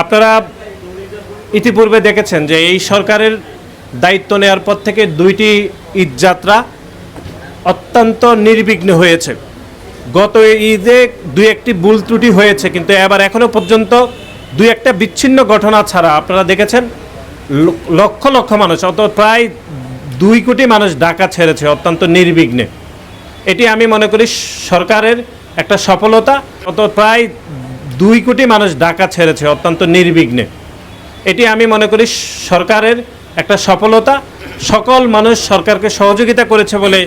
আপনারা ইতিপূর্বে দেখেছেন যে এই সরকারের দায়িত্ব নেওয়ার পর থেকে দুইটি ঈদযাত্রা অত্যন্ত নির্বিঘ্ন হয়েছে। গত ঈদে দুই একটি ভুল ত্রুটি হয়েছে, কিন্তু এবার এখনও পর্যন্ত দুই একটা বিচ্ছিন্ন ঘটনা ছাড়া আপনারা দেখেছেন লক্ষ লক্ষ মানুষ, প্রায় 2 কোটি মানুষ ঢাকা ছেড়েছে অত্যন্ত নির্বিঘ্নে। এটি আমি মনে করি সরকারের একটা সফলতা। প্রায় 2 কোটি মানুষ ঢাকা ছেড়েছে অত্যন্ত নির্বিঘ্নে। এটি আমি মনে করি সরকারের একটা সফলতা। সকল মানুষ সরকারকে সহযোগিতা করেছে বলে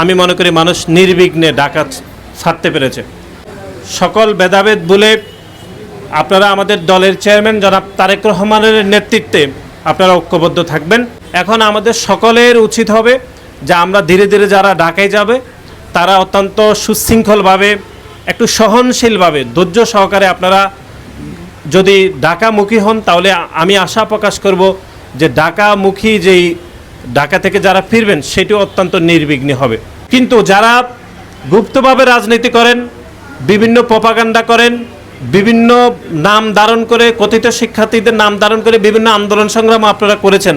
আমি মনে করি মানুষ নির্বিঘ্নে ঢাকা ছাড়তে পেরেছে। সকল ভেদাভেদ বলে আপনারা আমাদের দলের চেয়ারম্যান জনাব তারেক রহমানের নেতৃত্বে আপনারা ঐক্যবদ্ধ থাকবেন। এখন আমাদের সকলের উচিত হবে যে আমরা ধীরে ধীরে যারা ঢাকায় যাবে তারা অত্যন্ত সুশৃঙ্খলভাবে, একটু সহনশীলভাবে, ধৈর্য সহকারে আপনারা যদি ঢাকামুখী হন, তাহলে আমি আশা প্রকাশ করব যে ঢাকামুখী যেই ঢাকা থেকে যারা ফিরবেন সেটিও অত্যন্ত নির্বিঘ্নে হবে। কিন্তু যারা গুপ্তভাবে রাজনীতি করেন, বিভিন্ন প্রপাগান্ডা করেন, বিভিন্ন নাম ধারণ করে, কথিত শিক্ষার্থীদের নাম ধারণ করে বিভিন্ন আন্দোলন সংগ্রাম আপনারা করেছেন,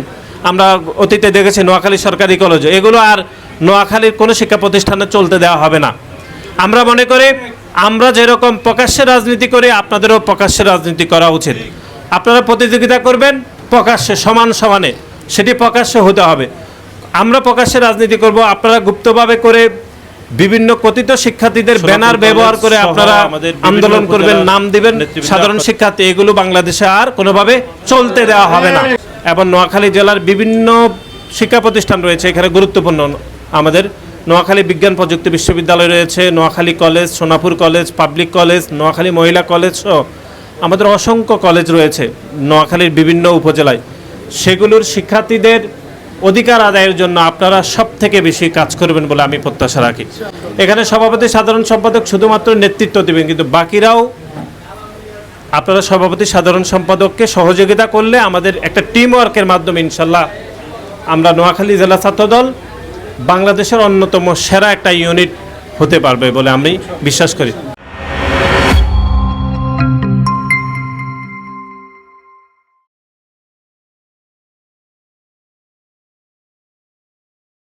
আমরা অতীতে দেখেছি নোয়াখালী সরকারি কলেজে, এগুলো আর নোয়াখালীর কোনো শিক্ষা প্রতিষ্ঠানে চলতে দেওয়া হবে না। আমরা মনে করি আমরা যেরকম প্রকাশ্যে রাজনীতি করি আপনাদেরও প্রকাশ্যে রাজনীতি করা উচিত। আপনারা প্রতিযোগিতা করবেন প্রকাশ্যে, সমানে, সেটি প্রকাশ্যে হতে হবে। আমরা প্রকাশ্যে রাজনীতি করব, আপনারা গুপ্তভাবে করে বিভিন্ন কথিত শিক্ষার্থীদের ব্যানার ব্যবহার করে আপনারা আন্দোলন করবেন, নাম দিবেন সাধারণ শিক্ষার্থী, এগুলো বাংলাদেশে আর কোনোভাবে চলতে দেওয়া হবে না। এবং নোয়াখালী জেলার বিভিন্ন শিক্ষা প্রতিষ্ঠান রয়েছে, এখানে গুরুত্বপূর্ণ আমাদের নোয়াখালী বিজ্ঞান প্রযুক্তি বিশ্ববিদ্যালয় রয়েছে, Noakhali college, Sonapur college, public college, Noakhali মহিলা কলেজ সহ আমাদের অসংখ্য কলেজ রয়েছে নোয়াখালীর বিভিন্ন উপজেলায়। সেগুলোর শিক্ষার্থীদের অধিকার আদায়ের জন্য আপনারা সব থেকে বেশি কাজ করবেন বলে আমি প্রত্যাশা রাখি। এখানে সভাপতি, সাধারণ সম্পাদক শুধুমাত্র নেতৃত্ব দেবেন, কিন্তু বাকিরাও আপনারা সভাপতি, সাধারণ সম্পাদককে সহযোগিতা করলে আমাদের একটা টিম ওয়ার্কের মাধ্যমে ইনশাল্লাহ আমরা নোয়াখালী জেলা ছাত্রদল বাংলাদেশের অন্যতম সেরা একটা ইউনিট হতে পারবে বলে আমি বিশ্বাস করি।